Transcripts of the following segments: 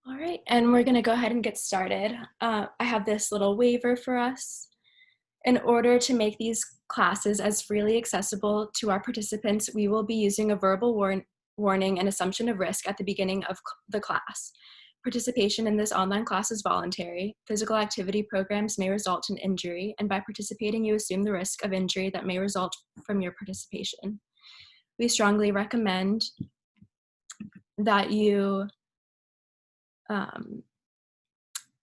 All right, and we're going to go ahead and get started. I have this little waiver for us. In order to make these classes as freely accessible to our participants, we will be using a verbal warning and assumption of risk at the beginning of the class. Participation in this online class is voluntary. Physical activity programs may result in injury, and by participating, you assume the risk of injury that may result from your participation. We strongly recommend that you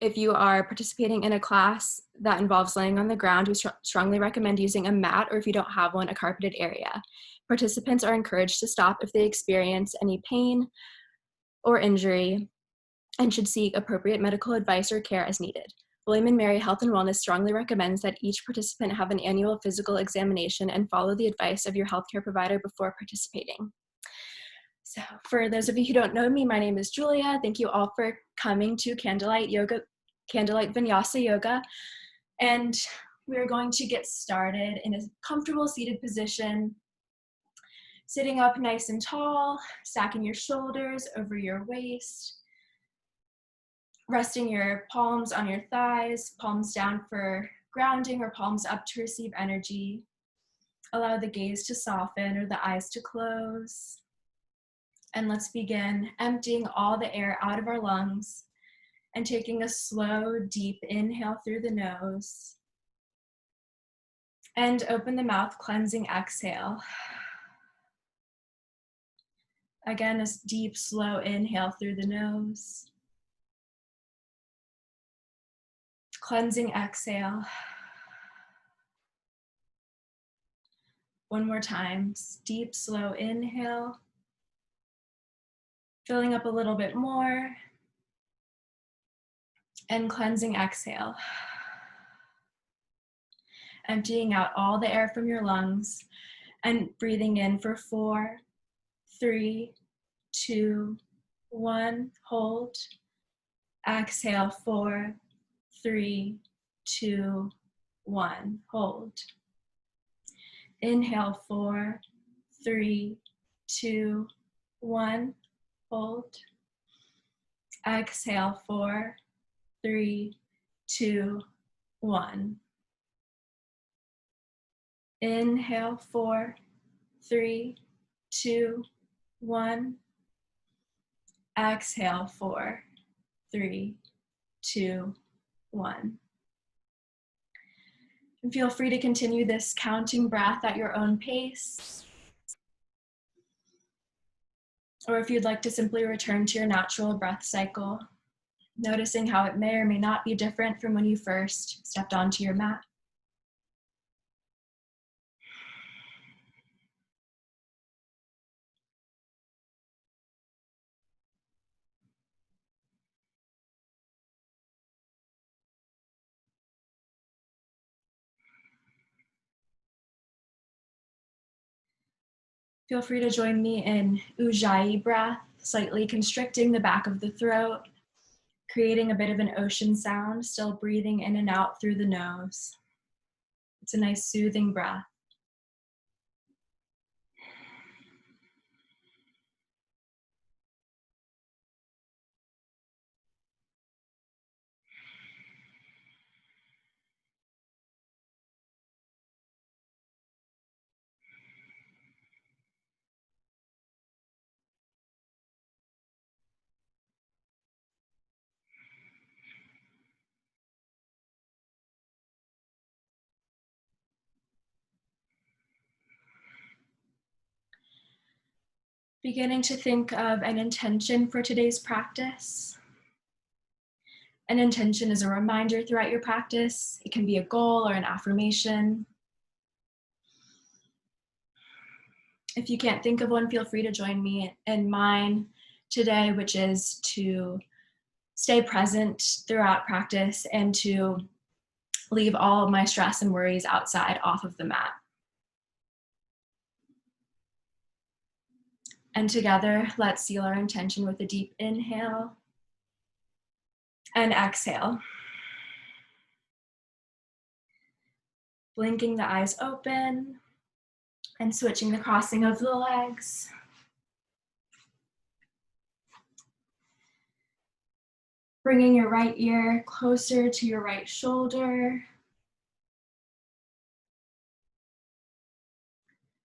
if you are participating in a class that involves laying on the ground, we strongly recommend using a mat, or if you don't have one, a carpeted area. Participants are encouraged to stop if they experience any pain or injury and should seek appropriate medical advice or care as needed. William & Mary Health and Wellness strongly recommends that each participant have an annual physical examination and follow the advice of your healthcare provider before participating. So for those of you who don't know me, my name is Julia. Thank you all for coming to Candlelight Vinyasa Yoga. And we're going to get started in a comfortable seated position, sitting up nice and tall, stacking your shoulders over your waist, resting your palms on your thighs, palms down for grounding or palms up to receive energy. Allow the gaze to soften or the eyes to close. And let's begin emptying all the air out of our lungs and taking a slow, deep inhale through the nose. And open the mouth, cleansing exhale. Again, a deep, slow inhale through the nose. Cleansing exhale. One more time, deep, slow inhale. Filling up a little bit more. And cleansing exhale. Emptying out all the air from your lungs and breathing in for 4, 3, 2, 1, hold. Exhale, 4, 3, 2, 1, hold. Inhale, 4, 3, 2, 1, hold. Exhale, 4, 3, 2, 1. Inhale, 4, 3, 2, 1. Exhale, 4, 3, 2, 1. And feel free to continue this counting breath at your own pace. Or if you'd like to simply return to your natural breath cycle, noticing how it may or may not be different from when you first stepped onto your mat. Feel free to join me in Ujjayi breath, slightly constricting the back of the throat, creating a bit of an ocean sound, still breathing in and out through the nose. It's a nice soothing breath. Beginning to think of an intention for today's practice. An intention is a reminder throughout your practice. It can be a goal or an affirmation. If you can't think of one, feel free to join me in mine today, which is to stay present throughout practice and to leave all of my stress and worries outside off of the mat. And together, let's seal our intention with a deep inhale and exhale. Blinking the eyes open and switching the crossing of the legs. Bringing your right ear closer to your right shoulder.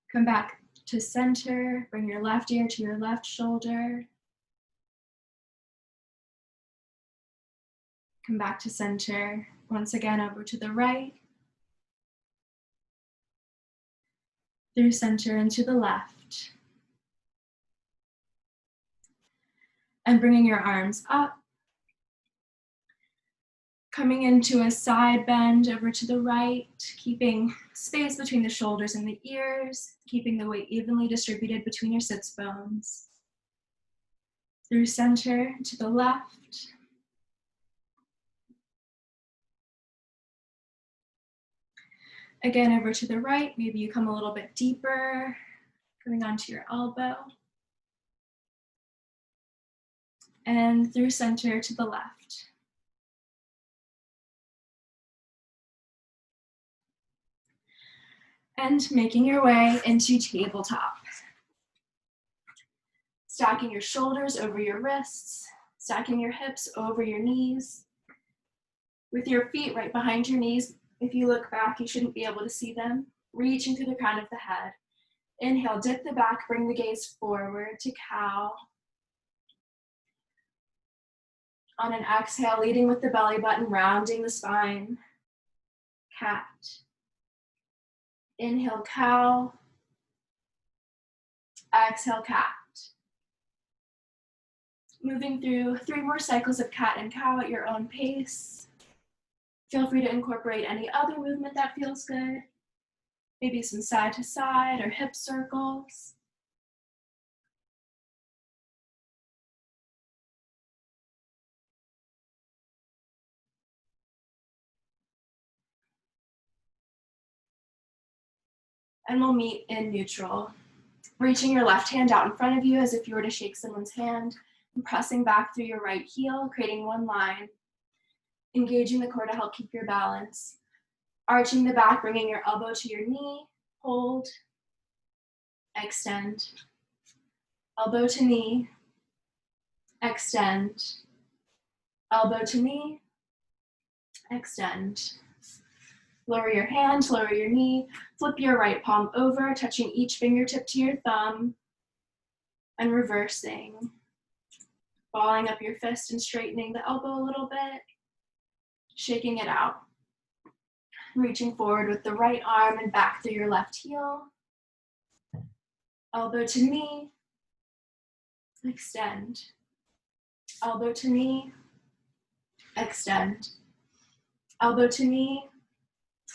Come back to center. Bring your left ear to your left shoulder. Come back to center. Once again, over to the right. Through center and to the left. And bringing your arms up. Coming into a side bend over to the right, keeping space between the shoulders and the ears, keeping the weight evenly distributed between your sits bones. Through center to the left. Again, over to the right, maybe you come a little bit deeper, coming onto your elbow. And through center to the left. And making your way into tabletop. Stacking your shoulders over your wrists, stacking your hips over your knees. With your feet right behind your knees, if you look back, you shouldn't be able to see them. Reaching through the crown of the head. Inhale, dip the back, bring the gaze forward to cow. On an exhale, leading with the belly button, rounding the spine. Cat. Inhale, cow. Exhale, cat. Moving through 3 more cycles of cat and cow at your own pace. Feel free to incorporate any other movement that feels good. Maybe some side to side or hip circles. And we'll meet in neutral. Reaching your left hand out in front of you as if you were to shake someone's hand, and pressing back through your right heel, creating one line. Engaging the core to help keep your balance. Arching the back, bringing your elbow to your knee, hold, extend. Elbow to knee, extend. Elbow to knee, extend. Lower your hand, lower your knee, flip your right palm over, touching each fingertip to your thumb, and reversing. Balling up your fist and straightening the elbow a little bit, shaking it out. Reaching forward with the right arm and back through your left heel. Elbow to knee, extend. Elbow to knee, extend. Elbow to knee,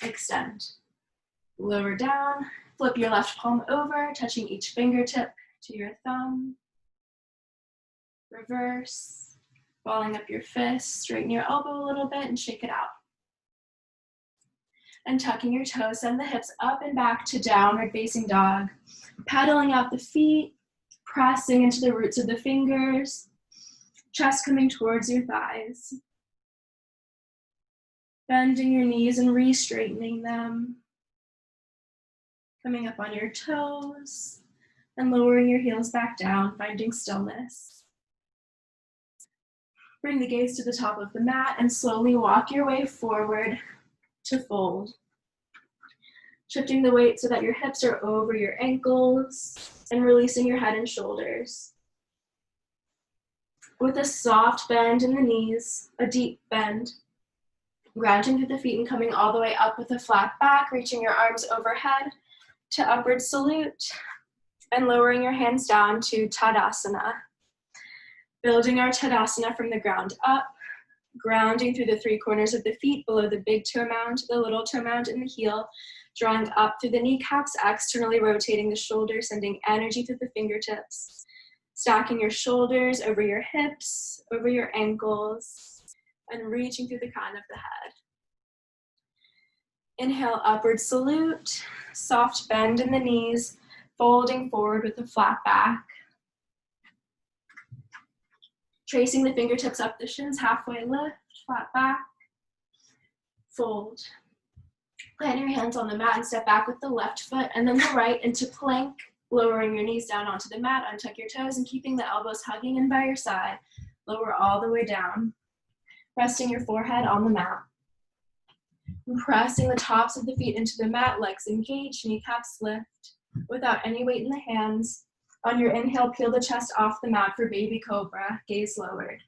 extend. Lower down, flip your left palm over, touching each fingertip to your thumb. Reverse, balling up your fist, straighten your elbow a little bit and shake it out. And tucking your toes, send the hips up and back to downward facing dog. Pedaling out the feet, pressing into the roots of the fingers, chest coming towards your thighs. Bending your knees and re-straightening them. Coming up on your toes and lowering your heels back down, finding stillness. Bring the gaze to the top of the mat and slowly walk your way forward to fold. Shifting the weight so that your hips are over your ankles and releasing your head and shoulders. With a soft bend in the knees, a deep bend, grounding through the feet and coming all the way up with a flat back, reaching your arms overhead to upward salute and lowering your hands down to Tadasana. Building our Tadasana from the ground up, grounding through the 3 corners of the feet below the big toe mound, the little toe mound, and the heel, drawing up through the kneecaps, externally rotating the shoulders, sending energy through the fingertips, stacking your shoulders over your hips, over your ankles, and reaching through the crown of the head. Inhale, upward salute, soft bend in the knees, folding forward with a flat back. Tracing the fingertips up the shins, halfway lift, flat back, fold. Plant your hands on the mat and step back with the left foot and then the right into plank, lowering your knees down onto the mat, untuck your toes and keeping the elbows hugging in by your side. Lower all the way down. resting your forehead on the mat. And pressing the tops of the feet into the mat, legs engaged, kneecaps lift. Without any weight in the hands. On your inhale, peel the chest off the mat for baby cobra, gaze lowered.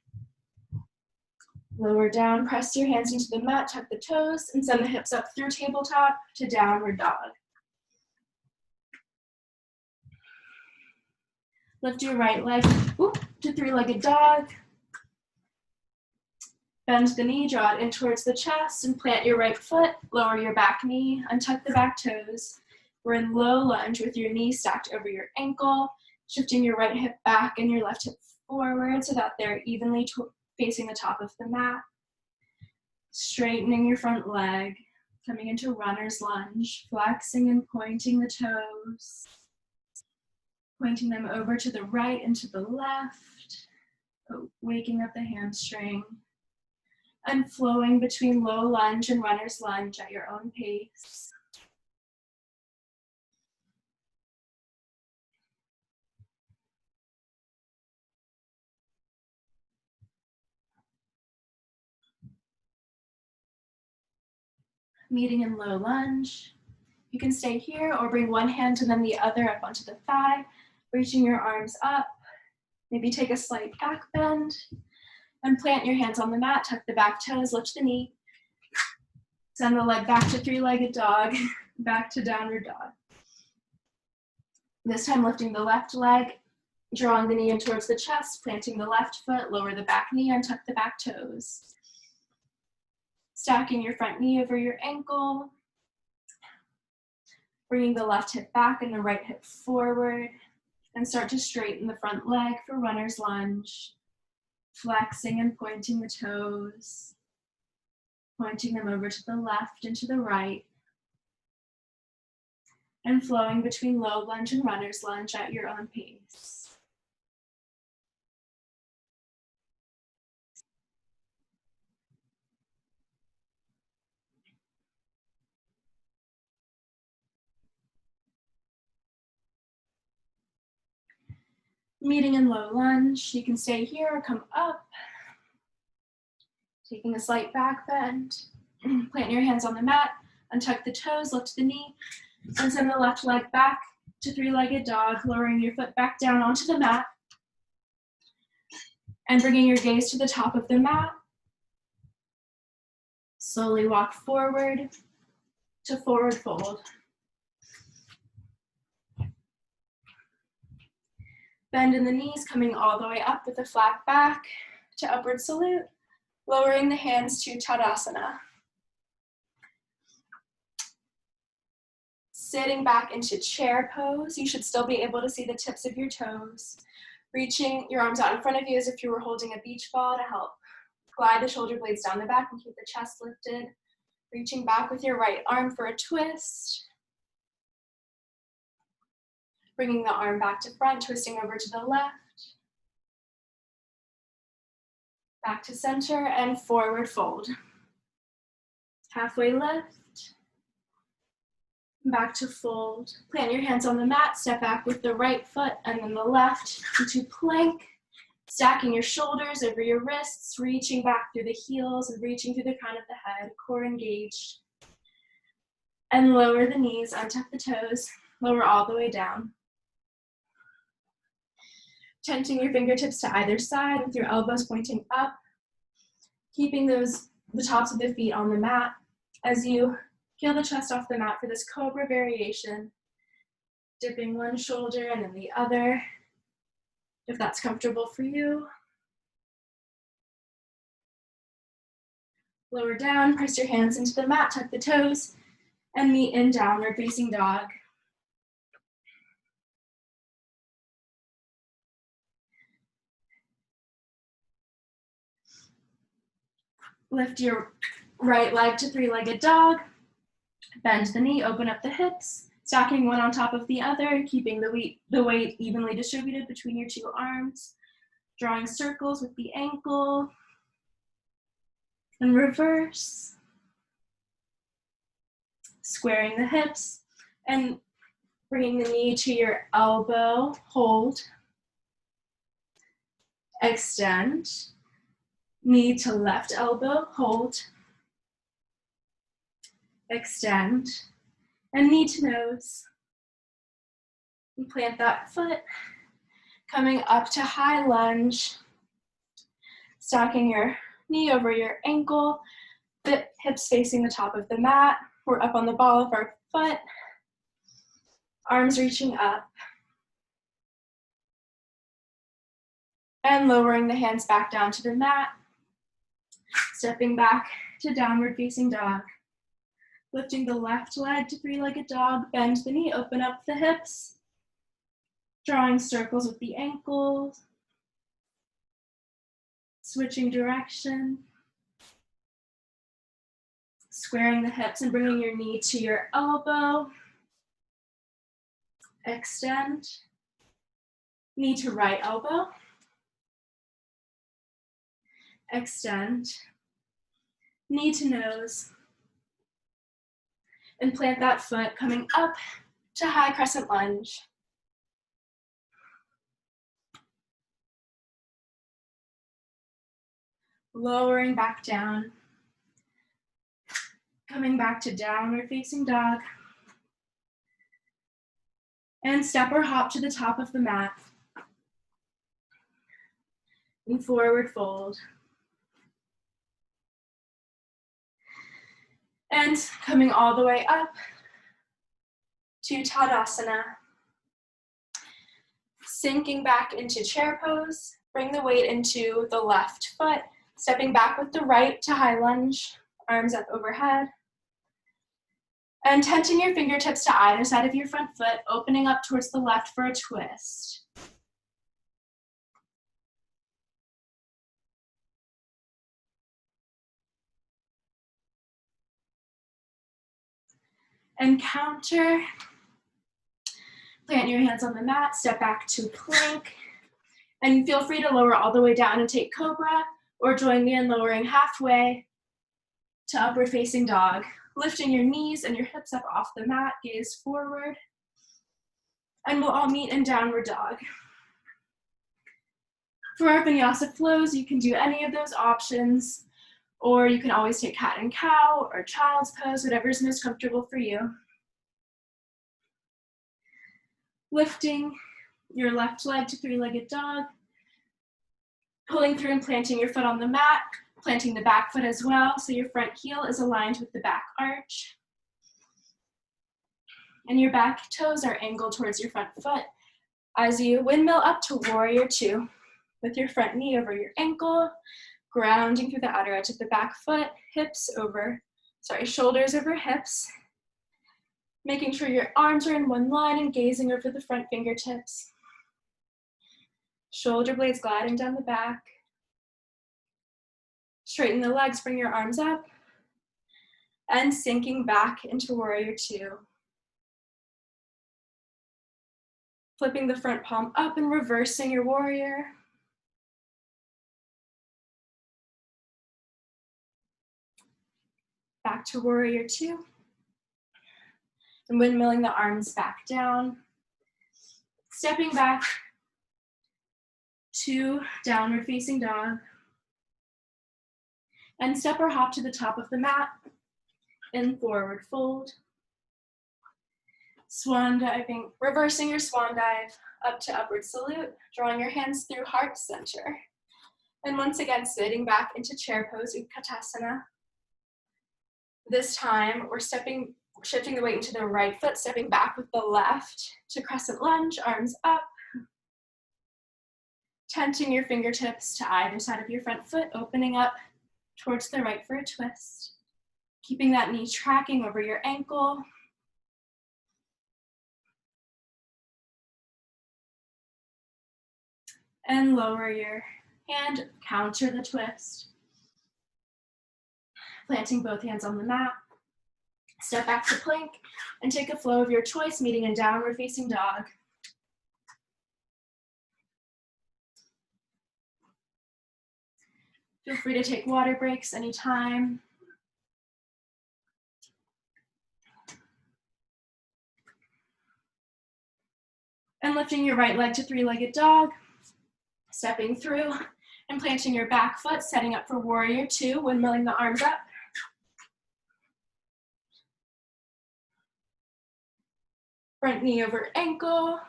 Lower down, press your hands into the mat, tuck the toes, and send the hips up through tabletop to downward dog. Lift your right leg to three-legged dog. Bend the knee, draw it in towards the chest, and plant your right foot, lower your back knee, untuck the back toes. We're in low lunge with your knee stacked over your ankle, shifting your right hip back and your left hip forward so that they're evenly facing the top of the mat. Straightening your front leg, coming into runner's lunge, flexing and pointing the toes, pointing them over to the right and to the left, waking up the hamstring, and flowing between low lunge and runner's lunge at your own pace. Meeting in low lunge. You can stay here or bring one hand and then the other up onto the thigh, reaching your arms up. Maybe take a slight back bend and plant your hands on the mat, tuck the back toes, lift the knee. Send the leg back to three-legged dog, back to downward dog. This time lifting the left leg, drawing the knee in towards the chest, planting the left foot, lower the back knee, and tuck the back toes. Stacking your front knee over your ankle, bringing the left hip back and the right hip forward, and start to straighten the front leg for runner's lunge, flexing and pointing the toes, pointing them over to the left and to the right, and flowing between low lunge and runner's lunge at your own pace. Meeting in low lunge, you can stay here or come up. Taking a slight back bend. Plant your hands on the mat, untuck the toes, lift the knee, and send the left leg back to three-legged dog, lowering your foot back down onto the mat, and bringing your gaze to the top of the mat. Slowly walk forward to forward fold. Bend in the knees, coming all the way up with a flat back to upward salute, lowering the hands to Tadasana. Sitting back into chair pose, you should still be able to see the tips of your toes. Reaching your arms out in front of you as if you were holding a beach ball to help glide the shoulder blades down the back and keep the chest lifted. Reaching back with your right arm for a twist. Bringing the arm back to front, twisting over to the left. Back to center and forward fold. Halfway lift. Back to fold. Plant your hands on the mat, step back with the right foot and then the left into plank. Stacking your shoulders over your wrists, reaching back through the heels and reaching through the crown of the head, core engaged. And lower the knees, untuck the toes, lower all the way down. Tenting your fingertips to either side with your elbows pointing up, keeping the tops of the feet on the mat as you peel the chest off the mat for this cobra variation, dipping one shoulder and then the other, if that's comfortable for you. Lower down, press your hands into the mat, tuck the toes, and meet in downward facing dog. Lift your right leg to three-legged dog. Bend the knee, open up the hips, stacking one on top of the other, keeping the weight evenly distributed between your two arms. Drawing circles with the ankle. And reverse. Squaring the hips and bringing the knee to your elbow, hold. Extend. Knee to left elbow, hold. Extend. And knee to nose. And plant that foot. Coming up to high lunge. Stacking your knee over your ankle. Hips facing the top of the mat. We're up on the ball of our foot. Arms reaching up. And lowering the hands back down to the mat. Stepping back to downward facing dog. Lifting the left leg to three-legged dog. Bend the knee, open up the hips. Drawing circles with the ankles. Switching direction. Squaring the hips and bringing your knee to your elbow. Extend. Knee to right elbow. Extend. Knee to nose. And plant that foot coming up to high crescent lunge. Lowering back down. Coming back to downward facing dog. And step or hop to the top of the mat. And forward fold. And coming all the way up to Tadasana. Sinking back into chair pose. Bring the weight into the left foot. Stepping back with the right to high lunge. Arms up overhead. And tenting your fingertips to either side of your front foot, opening up towards the left for a twist. And counter. Plant your hands on the mat, step back to plank. And feel free to lower all the way down and take cobra, or join me in lowering halfway to upward facing dog. Lifting your knees and your hips up off the mat, gaze forward. And we'll all meet in downward dog. For our vinyasa flows, you can do any of those options, or you can always take cat and cow or child's pose, whatever is most comfortable for you. Lifting your left leg to three-legged dog. Pulling through and planting your foot on the mat. Planting the back foot as well, so your front heel is aligned with the back arch. And your back toes are angled towards your front foot as you windmill up to warrior two with your front knee over your ankle, grounding through the outer edge of the back foot, shoulders over hips, making sure your arms are in one line and gazing over the front fingertips. Shoulder blades gliding down the back. Straighten the legs, bring your arms up, and sinking back into warrior two. Flipping the front palm up and reversing your warrior. Back to warrior two. And windmilling the arms back down. Stepping back to downward facing dog. And step or hop to the top of the mat in forward fold. Swan diving, reversing your swan dive up to upward salute, drawing your hands through heart center. And once again, sitting back into chair pose, Utkatasana. This time, we're shifting the weight into the right foot, stepping back with the left to crescent lunge, arms up. Tenting your fingertips to either side of your front foot, opening up towards the right for a twist. Keeping that knee tracking over your ankle. And lower your hand, counter the twist. Planting both hands on the mat. Step back to plank and take a flow of your choice, meeting in downward facing dog. Feel free to take water breaks anytime. And lifting your right leg to three-legged dog, stepping through And planting your back foot, setting up for warrior two, windmilling the arms up. Front knee over ankle.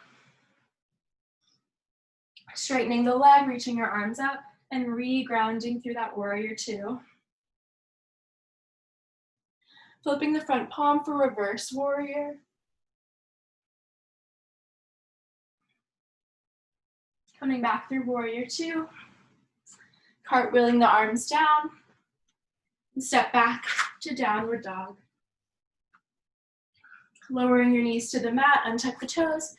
Straightening the leg, reaching your arms up, and re-grounding through that warrior two. Flipping the front palm for reverse warrior. Coming back through warrior two. Cartwheeling the arms down. And step back to downward dog. Lowering your knees to the mat, untuck the toes,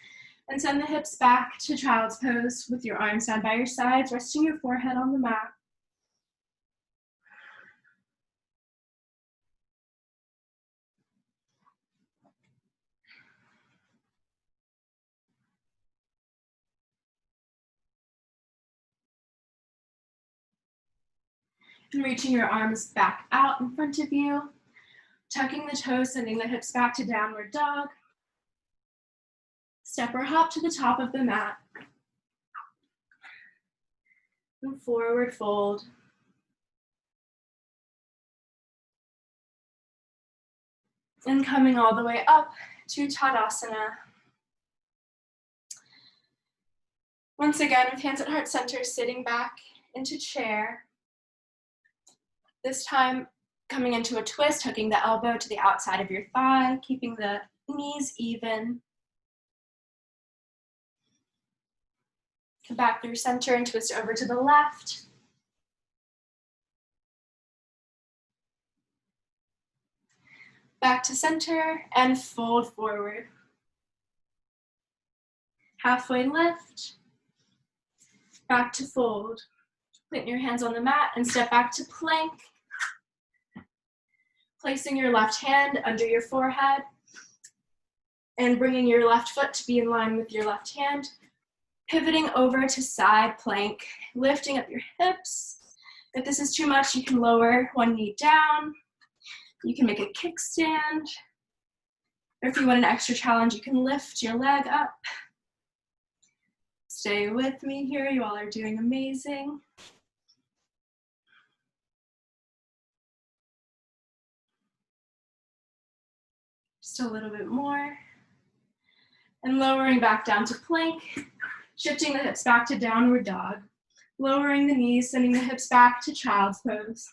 and send the hips back to child's pose with your arms down by your sides, resting your forehead on the mat. And reaching your arms back out in front of you, tucking the toes, sending the hips back to downward dog. Step or hop to the top of the mat. And forward fold. And coming all the way up to Tadasana. Once again, with hands at heart center, sitting back into chair. This time, coming into a twist, hooking the elbow to the outside of your thigh, keeping the knees even. Come back through center and twist over to the left. Back to center and fold forward. Halfway lift. Back to fold. Plant your hands on the mat and step back to plank. Placing your left hand under your forehead and bringing your left foot to be in line with your left hand. Pivoting over to side plank, lifting up your hips. If this is too much, you can lower one knee down. You can make a kickstand. Or if you want an extra challenge, you can lift your leg up. Stay with me here, you all are doing amazing. Just a little bit more. And lowering back down to plank, shifting the hips back to downward dog, lowering the knees, sending the hips back to child's pose.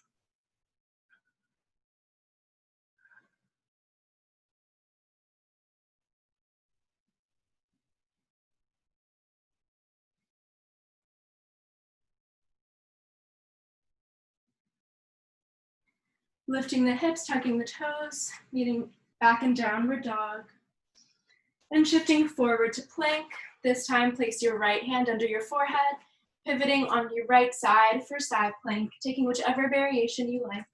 Lifting the hips, tucking the toes, meeting back in downward dog. And shifting forward to plank. This time, place your right hand under your forehead, pivoting on your right side for side plank, taking whichever variation you like.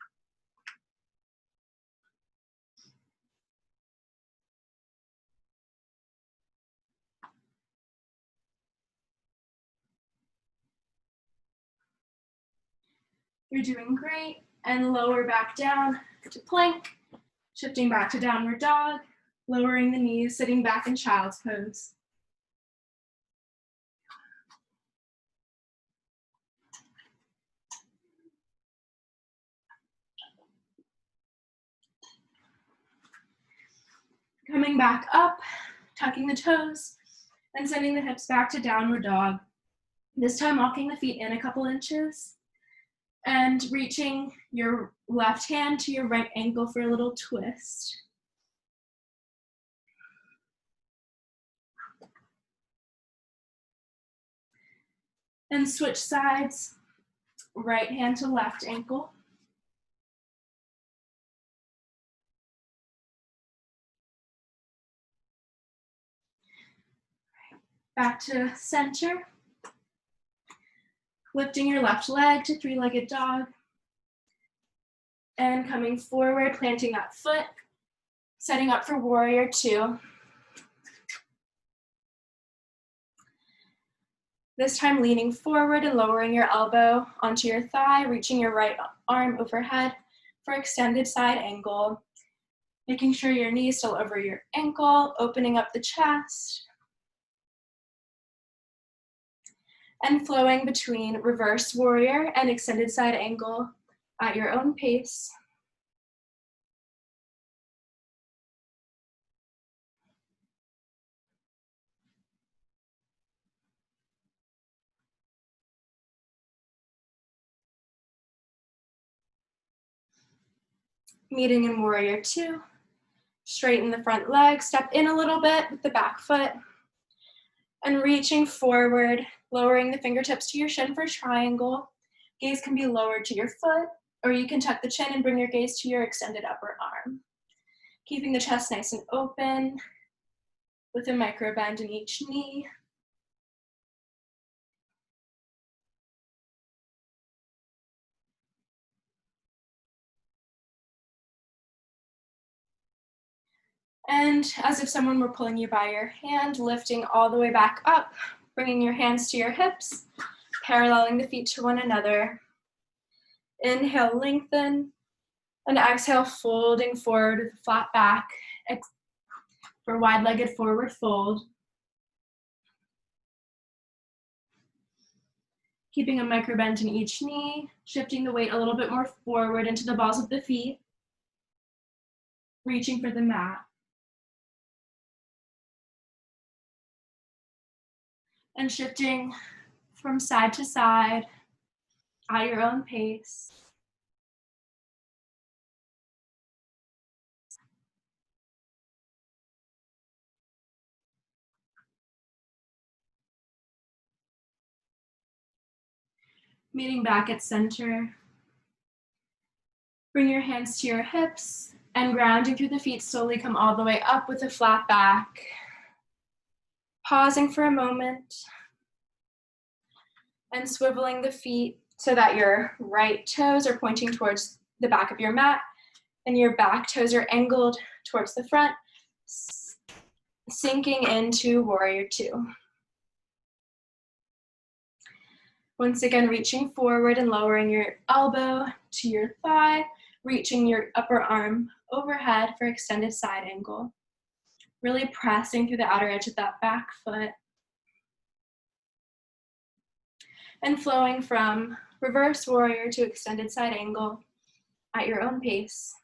You're doing great. And lower back down to plank, shifting back to downward dog, lowering the knees, sitting back in child's pose. Coming back up, tucking the toes, and sending the hips back to downward dog. This time walking the feet in a couple inches and reaching your left hand to your right ankle for a little twist. And switch sides, right hand to left ankle. Back to center. Lifting your left leg to three-legged dog. And coming forward, planting that foot, setting up for warrior two. This time leaning forward and lowering your elbow onto your thigh, reaching your right arm overhead for extended side angle. Making sure your knee is still over your ankle, opening up the chest. and flowing between reverse warrior and extended side angle at your own pace. Meeting in warrior two. Straighten the front leg, step in a little bit with the back foot, and reaching forward, lowering the fingertips to your shin for triangle. Gaze can be lowered to your foot, or you can tuck the chin and bring your gaze to your extended upper arm. Keeping the chest nice and open with a micro bend in each knee. And as if someone were pulling you by your hand, lifting all the way back up, bringing your hands to your hips, paralleling the feet to one another. Inhale, lengthen, and exhale, folding forward with a flat back for wide-legged forward fold. Keeping a micro bend in each knee, shifting the weight a little bit more forward into the balls of the feet, reaching for the mat. And shifting from side to side at your own pace. Meeting back at center. Bring your hands to your hips and grounding through the feet, slowly come all the way up with a flat back. Pausing for a moment and swiveling the feet so that your right toes are pointing towards the back of your mat and your back toes are angled towards the front, sinking into warrior two. Once again, reaching forward and lowering your elbow to your thigh, reaching your upper arm overhead for extended side angle. Really pressing through the outer edge of that back foot. And flowing from reverse warrior to extended side angle at your own pace.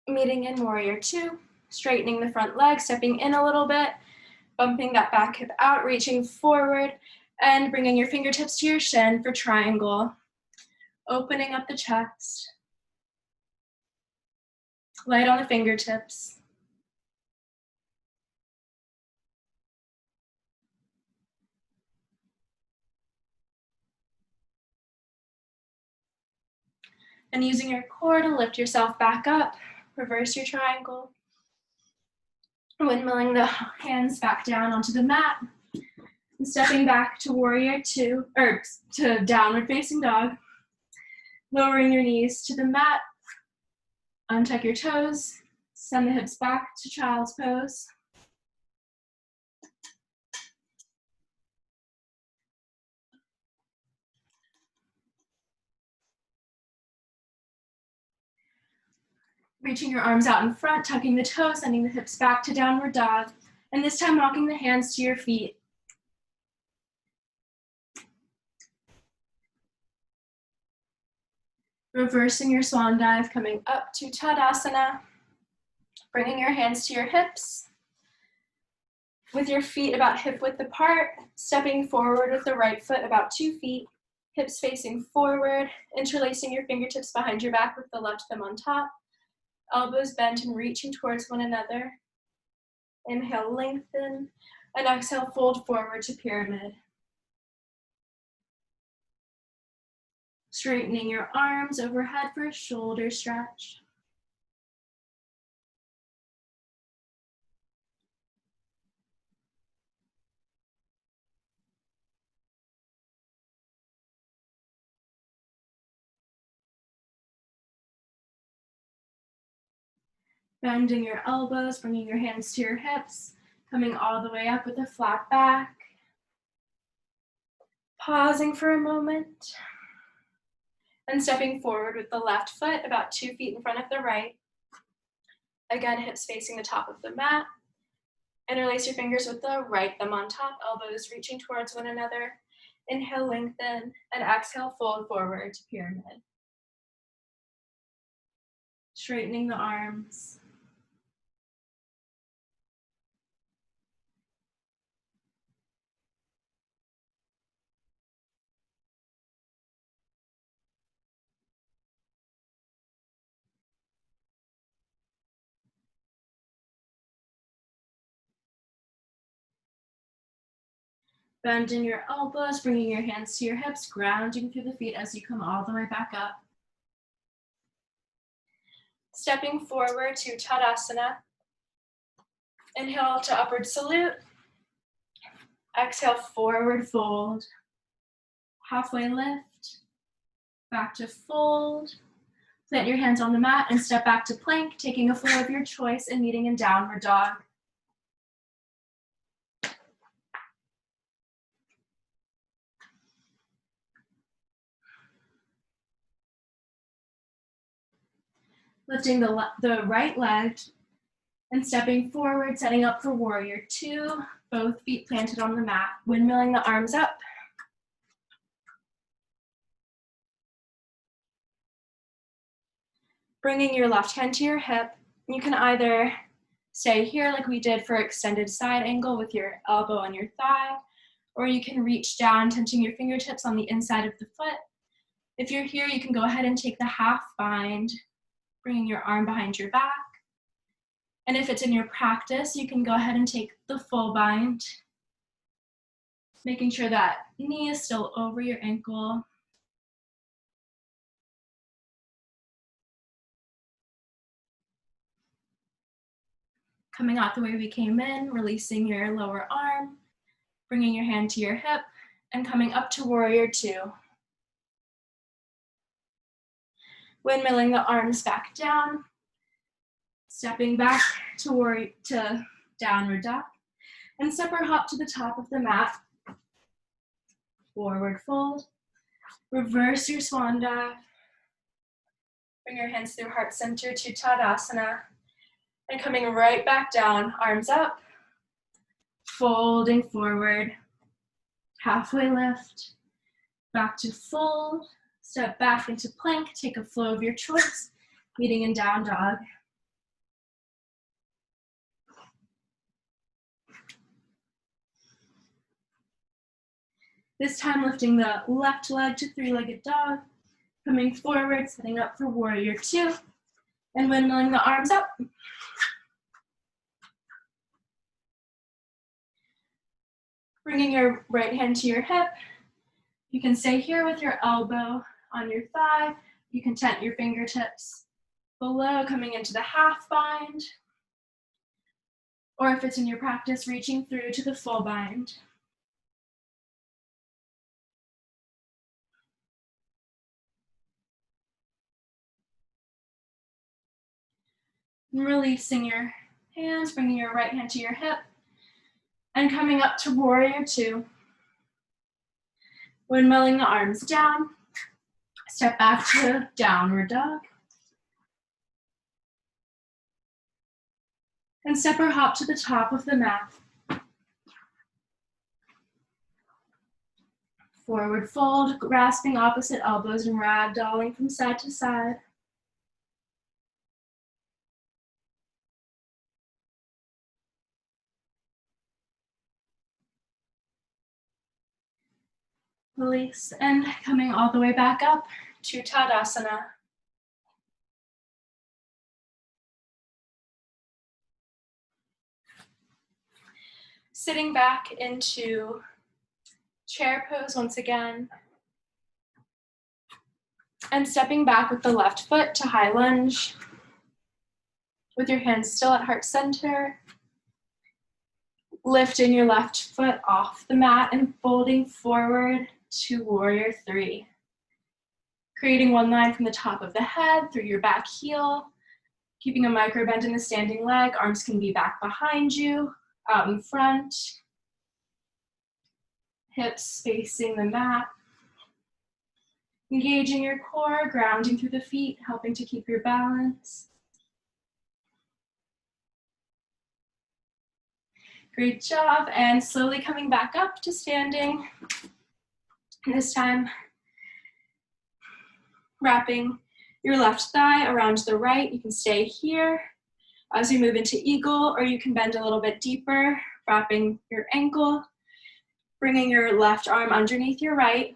Meeting in warrior two, straightening the front leg, stepping in a little bit, bumping that back hip out, reaching forward, and bringing your fingertips to your shin for triangle. Opening up the chest. Light on the fingertips. And using your core to lift yourself back up, reverse your triangle. Windmilling the hands back down onto the mat. And stepping back to warrior two, or to downward facing dog. Lowering your knees to the mat. Untuck your toes. Send the hips back to child's pose. Reaching your arms out in front, tucking the toes, sending the hips back to downward dog. And this time walking the hands to your feet. Reversing your swan dive, coming up to Tadasana. Bringing your hands to your hips. With your feet about hip width apart, stepping forward with the right foot about 2 feet. Hips facing forward, interlacing your fingertips behind your back with the left thumb on top. Elbows bent and reaching towards one another. Inhale, lengthen, and exhale, fold forward to pyramid. Straightening your arms overhead for a shoulder stretch. Bending your elbows, bringing your hands to your hips, coming all the way up with a flat back. Pausing for a moment and stepping forward with the left foot about 2 feet in front of the right. Again, hips facing the top of the mat. Interlace your fingers with the right thumb on top, elbows reaching towards one another. Inhale, lengthen, and exhale, fold forward to pyramid. Straightening the arms. Bending your elbows, bringing your hands to your hips, grounding through the feet as you come all the way back up. Stepping forward to Tadasana. Inhale to upward salute. Exhale, forward fold. Halfway lift. Back to fold. Plant your hands on the mat and step back to plank, taking a flow of your choice and meeting in downward dog. Lifting the right leg and stepping forward, setting up for warrior two, both feet planted on the mat, windmilling the arms up. Bringing your left hand to your hip. You can either stay here like we did for extended side angle with your elbow on your thigh, or you can reach down, touching your fingertips on the inside of the foot. If you're here, you can go ahead and take the half bind, bringing your arm behind your back. And if it's in your practice, you can go ahead and take the full bind, making sure that knee is still over your ankle. Coming out the way we came in, releasing your lower arm, bringing your hand to your hip, and coming up to warrior two. Windmilling the arms back down, stepping back to downward dog, and step or hop to the top of the mat. Forward fold, reverse your swan dive. Bring your hands through heart center to Tadasana, and coming right back down, arms up, folding forward, halfway lift, back to fold, step back into plank, take a flow of your choice, meeting in down dog. This time lifting the left leg to three-legged dog, coming forward, setting up for warrior two, and windmilling the arms up. Bringing your right hand to your hip. You can stay here with your elbow on your thigh. You can tent your fingertips below, coming into the half bind. Or if it's in your practice, reaching through to the full bind. And releasing your hands, bringing your right hand to your hip, and coming up to warrior two. Windmilling the arms down, step back to downward dog. And step or hop to the top of the mat. Forward fold, grasping opposite elbows and ragdolling from side to side. Release, and coming all the way back up to Tadasana. Sitting back into chair pose once again. And stepping back with the left foot to high lunge. With your hands still at heart center. Lifting your left foot off the mat and folding forward to warrior three. Creating one line from the top of the head through your back heel. Keeping a micro bend in the standing leg. Arms can be back behind you, out in front. hips facing the mat. Engaging your core, grounding through the feet, helping to keep your balance. Great job, and slowly coming back up to standing. This time, wrapping your left thigh around the right. You can stay here as you move into eagle, or you can bend a little bit deeper, wrapping your ankle, bringing your left arm underneath your right,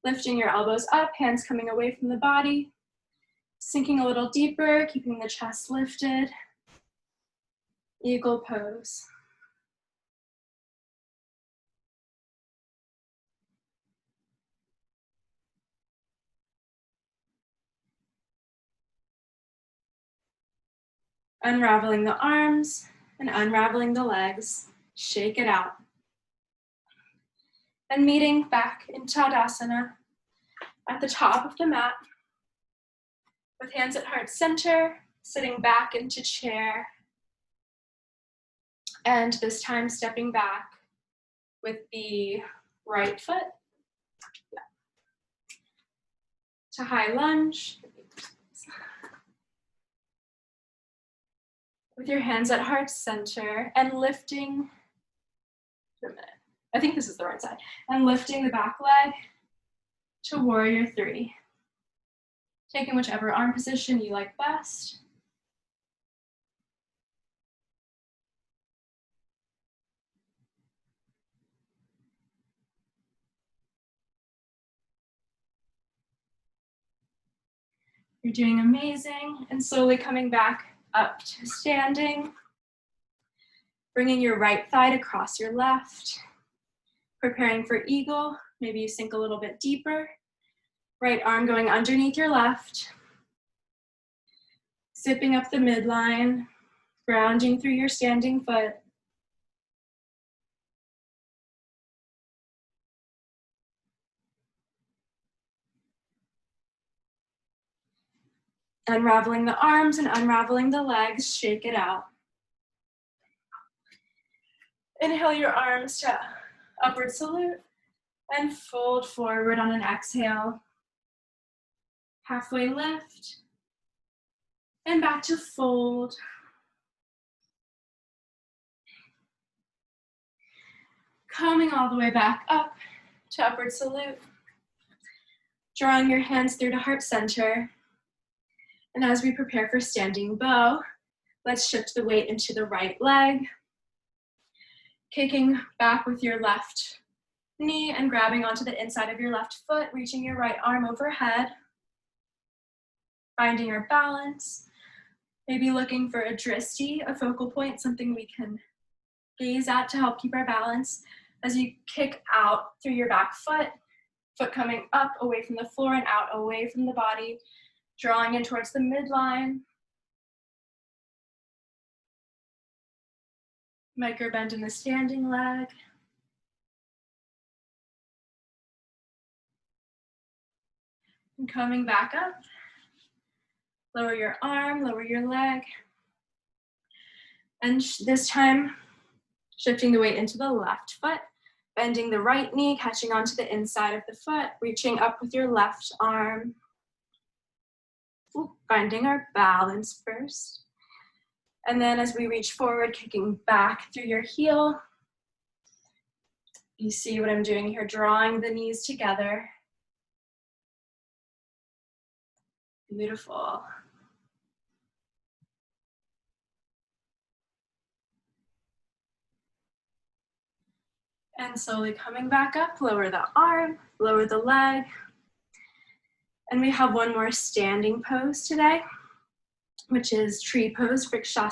lifting your elbows up, hands coming away from the body, sinking a little deeper, keeping the chest lifted. Eagle pose. Unraveling the arms and unraveling the legs. Shake it out. And meeting back in Tadasana at the top of the mat with hands at heart center, sitting back into chair. And this time stepping back with the right foot to high lunge. With your hands at heart center and lifting, I think this is the right side, and lifting the back leg to warrior three. Taking whichever arm position you like best. You're doing amazing, and slowly coming back up to standing. Bringing your right thigh to cross your left. Preparing for eagle, maybe you sink a little bit deeper. Right arm going underneath your left. Zipping up the midline, grounding through your standing foot. Unraveling the arms and unraveling the legs, shake it out. Inhale your arms to upward salute and fold forward on an exhale. Halfway lift and back to fold. Coming all the way back up to upward salute. Drawing your hands through to heart center. And as we prepare for standing bow, let's shift the weight into the right leg. Kicking back with your left knee and grabbing onto the inside of your left foot, reaching your right arm overhead. Finding our balance. Maybe looking for a dristi, a focal point, something we can gaze at to help keep our balance. As you kick out through your back foot, foot coming up away from the floor and out away from the body, drawing in towards the midline. Micro bend in the standing leg. And coming back up. Lower your arm, lower your leg. And this time, shifting the weight into the left foot, bending the right knee, catching onto the inside of the foot, reaching up with your left arm. Finding our balance first. And then as we reach forward, kicking back through your heel. You see what I'm doing here, drawing the knees together. Beautiful. And slowly coming back up, lower the arm, lower the leg. And we have one more standing pose today, which is tree pose, Rickshaw.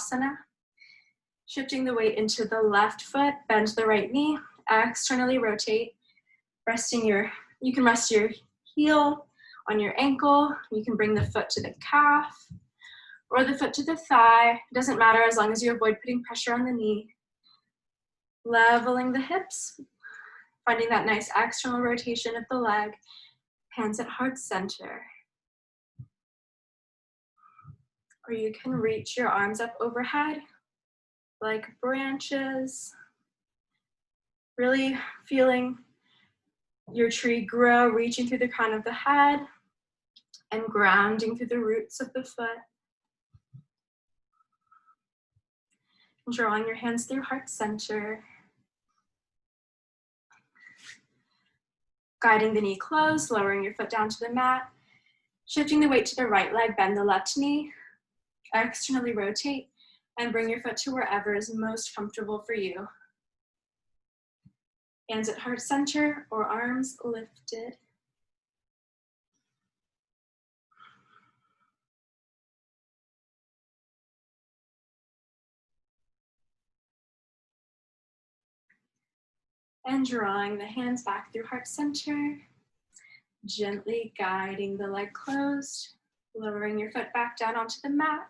Shifting the weight into the left foot, bend the right knee, externally rotate, you can rest your heel on your ankle, you can bring the foot to the calf, or the foot to the thigh. It doesn't matter as long as you avoid putting pressure on the knee. Leveling the hips, finding that nice external rotation of the leg, hands at heart center. Or you can reach your arms up overhead like branches. Really feeling your tree grow, reaching through the crown of the head and grounding through the roots of the foot. Drawing your hands through heart center. Guiding the knee closed, lowering your foot down to the mat. Shifting the weight to the right leg, bend the left knee. Externally rotate and bring your foot to wherever is most comfortable for you. Hands at heart center or arms lifted. And drawing the hands back through heart center. Gently guiding the leg closed, lowering your foot back down onto the mat.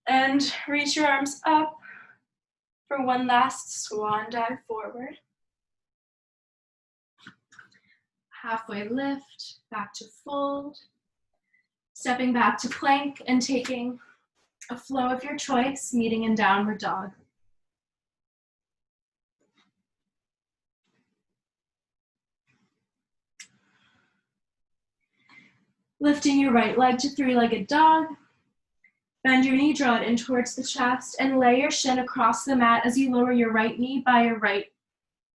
And reach your arms up for one last swan dive forward. Halfway lift, back to fold. Stepping back to plank and taking a flow of your choice, meeting in downward dog. Lifting your right leg to three-legged dog. Bend your knee, draw it in towards the chest, and lay your shin across the mat as you lower your right knee by your right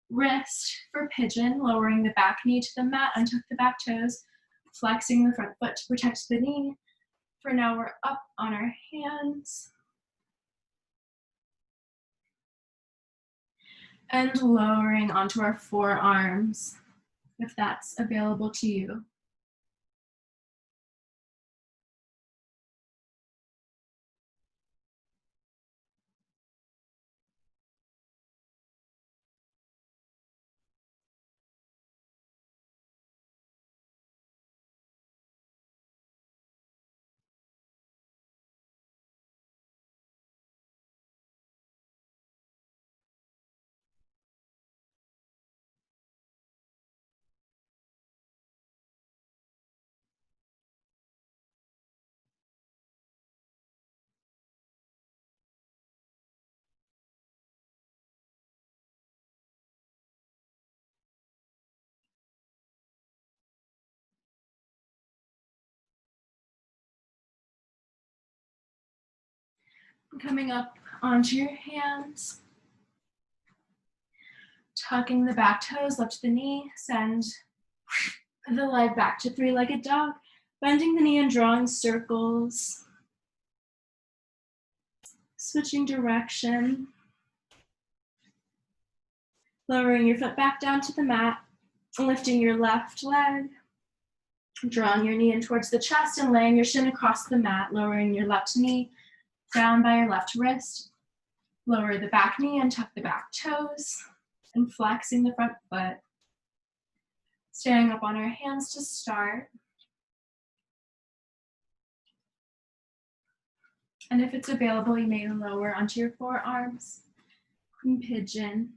wrist for pigeon, lowering the back knee to the mat, untuck the back toes, flexing the front foot to protect the knee. For now, we're up on our hands. And lowering onto our forearms, if that's available to you. Coming up onto your hands, tucking the back toes, lift the knee, send the leg back to three-legged dog, bending the knee and drawing circles, switching direction, lowering your foot back down to the mat, lifting your left leg, drawing your knee in towards the chest and laying your shin across the mat, lowering your left knee down by your left wrist. Lower the back knee and tuck the back toes and flexing the front foot. Standing up on our hands to start. And if it's available, you may lower onto your forearms and pigeon.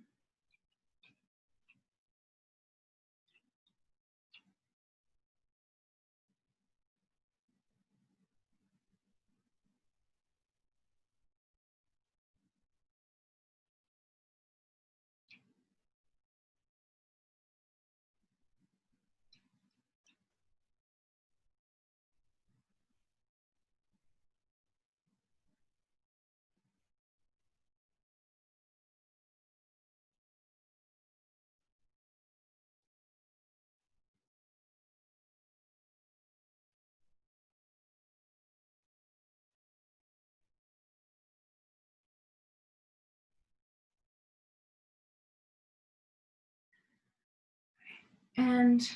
And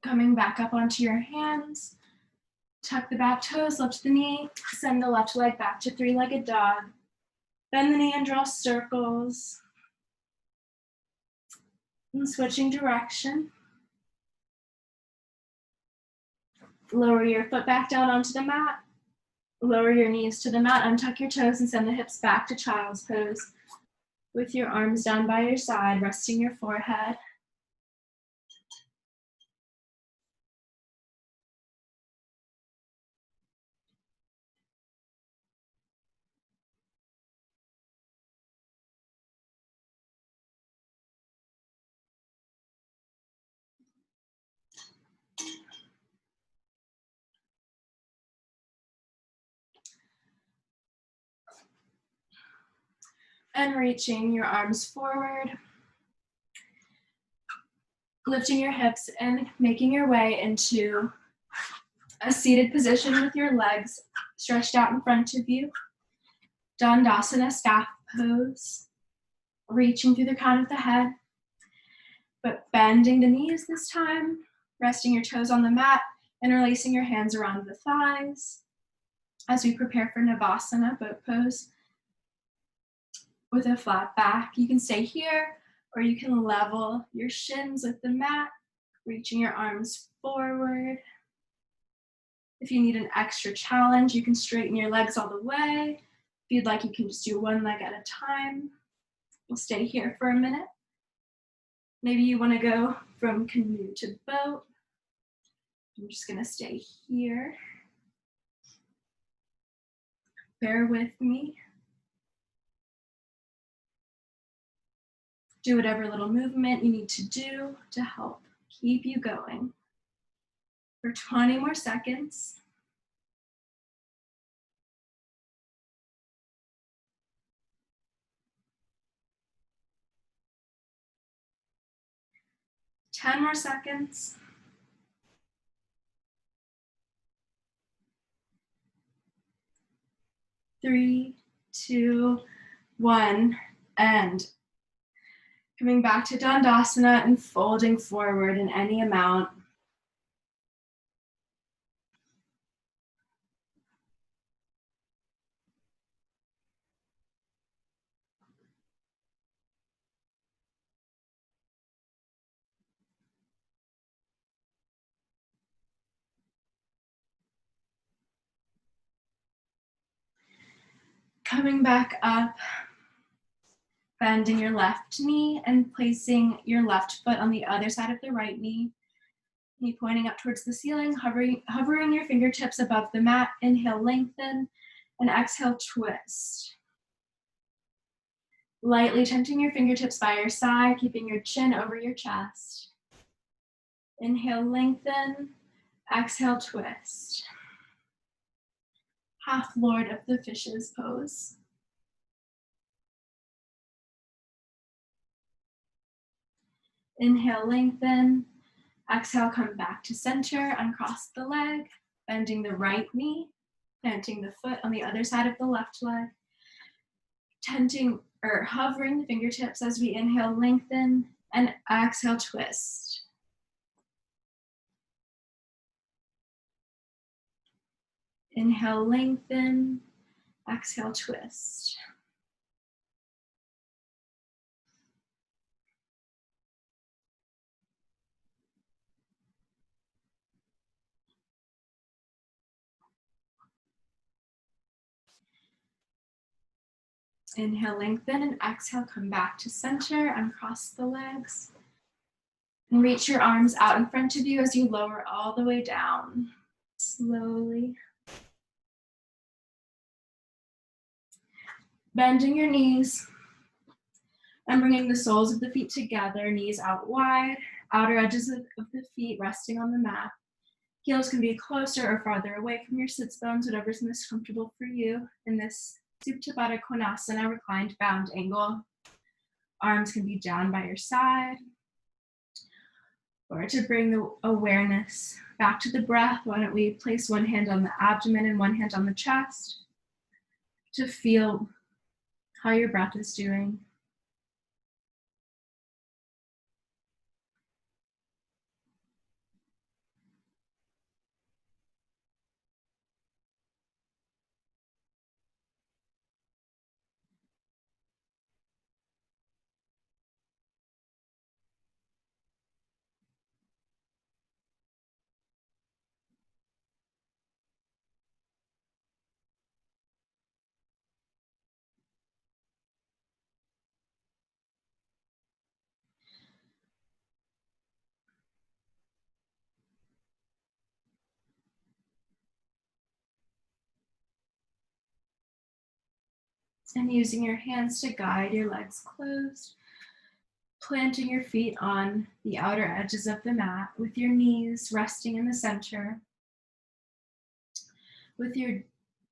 coming back up onto your hands, tuck the back toes, lift the knee, send the left leg back to three-legged dog. Bend the knee and draw circles. And switching direction. Lower your foot back down onto the mat. Lower your knees to the mat, untuck your toes and send the hips back to child's pose. With your arms down by your side, resting your forehead. And reaching your arms forward, lifting your hips and making your way into a seated position with your legs stretched out in front of you. Tadasana, staff pose, reaching through the crown of the head, but bending the knees this time, resting your toes on the mat, interlacing your hands around the thighs as we prepare for Navasana, boat pose. With a flat back, you can stay here, or you can level your shins with the mat, reaching your arms forward. If you need an extra challenge, you can straighten your legs all the way. If you'd like, you can just do one leg at a time. We'll stay here for a minute. Maybe you want to go from canoe to boat. I'm just going to stay here. Bear with me. Do whatever little movement you need to do to help keep you going. For 20 more seconds. Ten more seconds. 3, 2, 1, and coming back to Tadasana and folding forward in any amount. Coming back up, bending your left knee and placing your left foot on the other side of the right knee. Knee pointing up towards the ceiling, hovering your fingertips above the mat. Inhale, lengthen, and exhale, twist. Lightly tenting your fingertips by your side, keeping your chin over your chest. Inhale, lengthen, exhale, twist. Half Lord of the Fishes pose. Inhale, lengthen. Exhale, come back to center, uncross the leg, bending the right knee, planting the foot on the other side of the left leg, hovering the fingertips as we inhale, lengthen, and exhale, twist. Inhale, lengthen, exhale, twist. Inhale, lengthen, and exhale, come back to center, uncross the legs. And reach your arms out in front of you as you lower all the way down, slowly. Bending your knees and bringing the soles of the feet together, knees out wide, outer edges of the feet resting on the mat. Heels can be closer or farther away from your sits bones, whatever's most comfortable for you in this Supta Baddha Konasana, reclined bound angle. Arms can be down by your side. Or to bring the awareness back to the breath, why don't we place one hand on the abdomen and one hand on the chest to feel how your breath is doing. And using your hands to guide your legs closed, planting your feet on the outer edges of the mat with your knees resting in the center, with your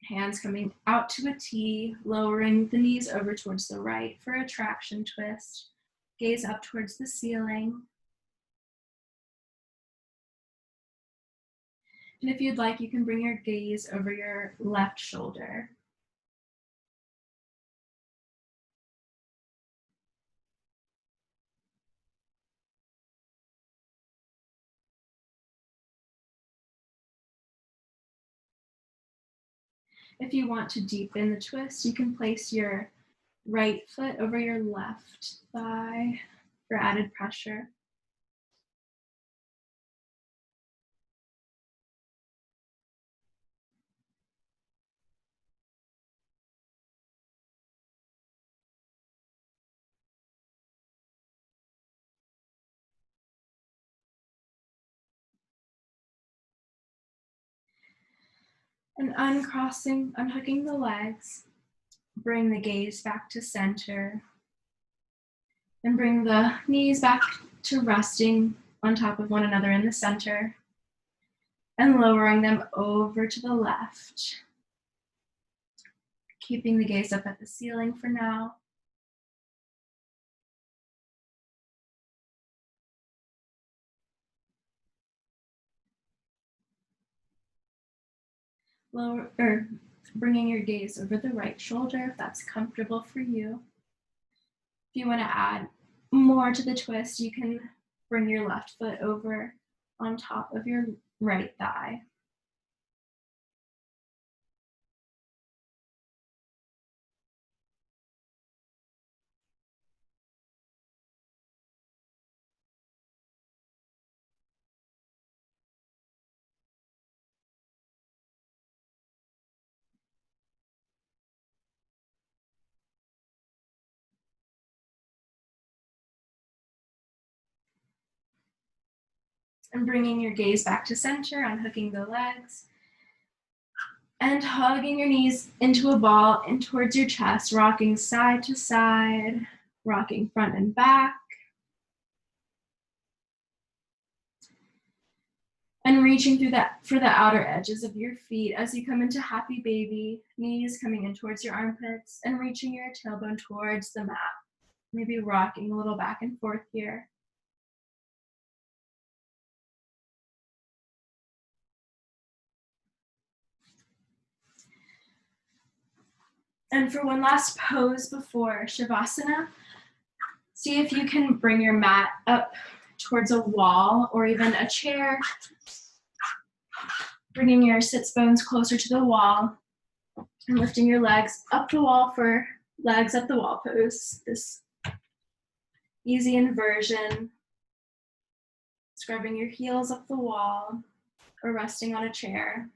Hands coming out to a T, lowering the knees over towards the right for a traction twist. Gaze up towards the ceiling. And if you'd like, you can bring your gaze over your left shoulder. If you want to deepen the twist, you can place your right foot over your left thigh for added pressure. And unhooking the legs, bring the gaze back to center, and bring the knees back to resting on top of one another in the center, and lowering them over to the left. Keeping the gaze up at the ceiling for now. Bringing your gaze over the right shoulder if that's comfortable for you. If you want to add more to the twist, you can bring your left foot over on top of your right thigh. And bringing your gaze back to center, unhooking the legs, and hugging your knees into a ball and towards your chest, rocking side to side, rocking front and back. And reaching through for the outer edges of your feet as you come into happy baby, knees coming in towards your armpits and reaching your tailbone towards the mat. Maybe rocking a little back and forth here. And for one last pose before Shavasana, see if you can bring your mat up towards a wall or even a chair, bringing your sits bones closer to the wall and lifting your legs up the wall for legs up the wall pose. This easy inversion, scrubbing your heels up the wall or resting on a chair.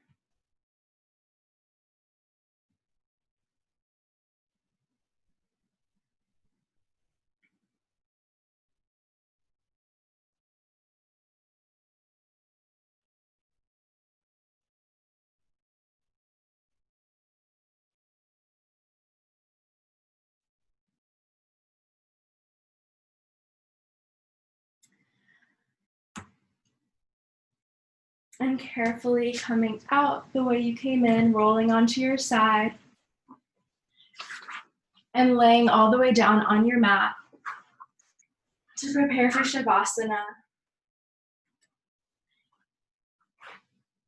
And carefully coming out the way you came in, rolling onto your side and laying all the way down on your mat to prepare for Shavasana.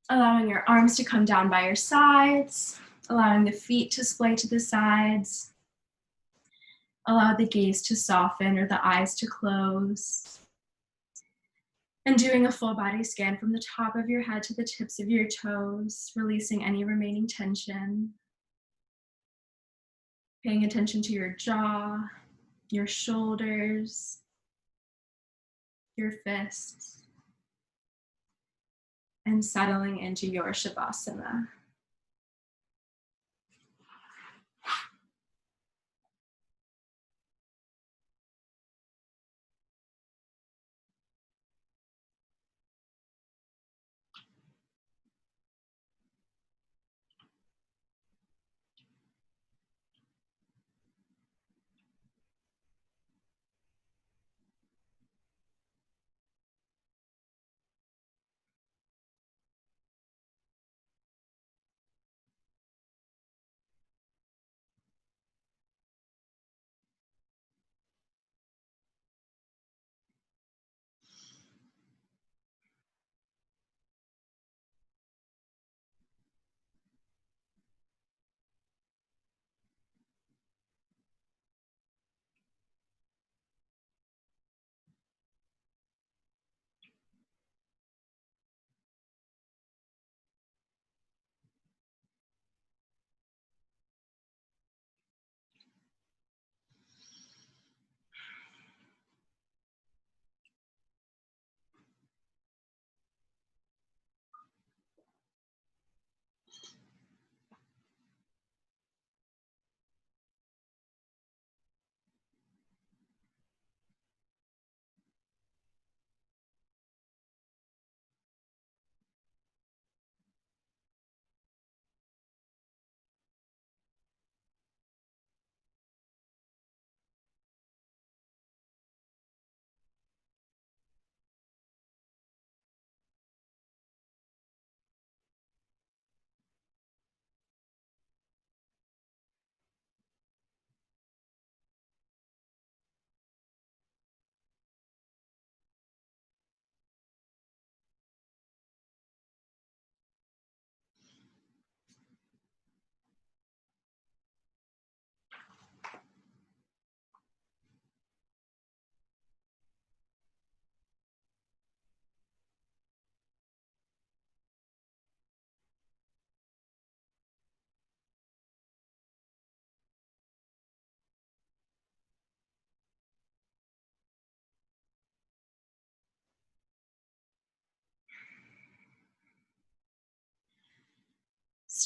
Allowing your arms to come down by your sides, allowing the feet to splay to the sides. Allow the gaze to soften or the eyes to close. And doing a full body scan from the top of your head to the tips of your toes, releasing any remaining tension. Paying attention to your jaw, your shoulders, your fists, and settling into your Shavasana.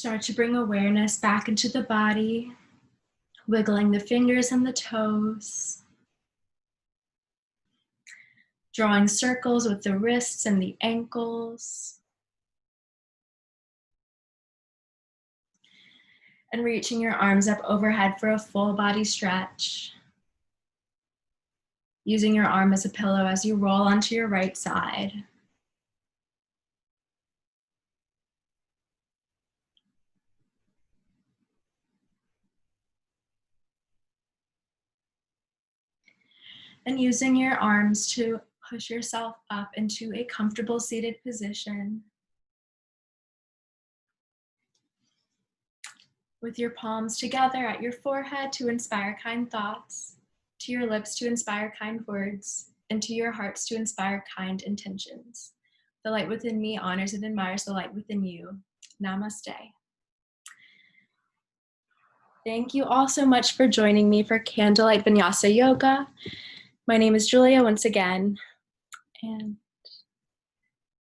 Start to bring awareness back into the body, wiggling the fingers and the toes, drawing circles with the wrists and the ankles, and reaching your arms up overhead for a full body stretch. Using your arm as a pillow as you roll onto your right side. And using your arms to push yourself up into a comfortable seated position. With your palms together at your forehead to inspire kind thoughts, to your lips to inspire kind words, and to your hearts to inspire kind intentions. The light within me honors and admires the light within you. Namaste. Thank you all so much for joining me for Candlelight Vinyasa Yoga. My name is Julia once again, and